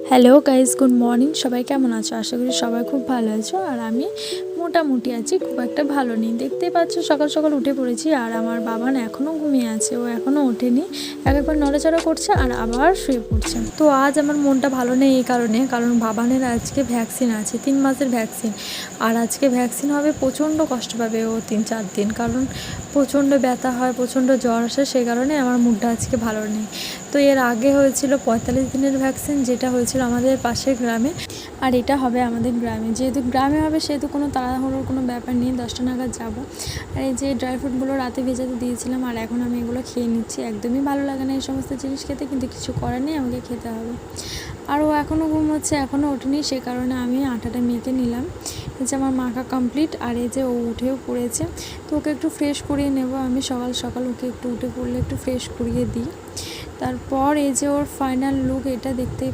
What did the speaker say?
Hello guys, good morning. সবাই কেমন আছো? আশা করি সবাই খুব ভালো আছো। আর আমি মোটামুটি আছি, খুব একটা ভালো নেই। দেখতেই পাচ্ছ সকাল সকাল উঠে পড়েছি। আর আমার বাবান এখনও ঘুমিয়ে আছে, ও এখনও ওঠেনি। একবার নড়াচড়া করছে আর আবার শুয়ে পড়ছে। তো আজ আমার মনটা ভালো নেই এই কারণ বাবানের আজকে ভ্যাকসিন আছে, 3 মাসের ভ্যাকসিন। আর আজকে ভ্যাকসিন হবে, প্রচণ্ড কষ্ট পাবে ও 3-4 দিন, কারণ প্রচণ্ড ব্যথা হয়, প্রচণ্ড জ্বর আসে। সেই কারণে আমার মুডটা আজকে ভালো নেই। তো এর আগে হয়েছিল 45 দিনের ভ্যাকসিন, যেটা হয়েছিল আমাদের পাশের গ্রামে। আর এটা হবে আমাদের গ্রামে। যেহেতু গ্রামে হবে সেহেতু কোনো তাড়াহুড়োর কোনো ব্যাপার নেই, 10টা নাগাদ যাবো। আর এই যে ড্রাই ফ্রুটগুলো রাতে ভেজাতে দিয়েছিলাম, আর এখন আমি এগুলো খেয়ে নিচ্ছি। একদমই ভালো লাগে না এই সমস্ত জিনিস খেতে, কিন্তু কিছু করার নেই, আমাকে খেতে হবে। আর ও এখনও ঘুমোচ্ছে, এখনও ওঠেনি। সে কারণে আমি আটাটা মেখে নিলাম। এই যে আমার মাখা কমপ্লিট। আর এই যে ও উঠেও পড়েছে, তো ওকে একটু ফ্রেশ করিয়ে নেব আমি। সকাল সকাল ওকে একটু উঠে পড়লে একটু ফ্রেশ করিয়ে দিই। তারপর এই যে ওর ফাইনাল লুক, এটা দেখতেই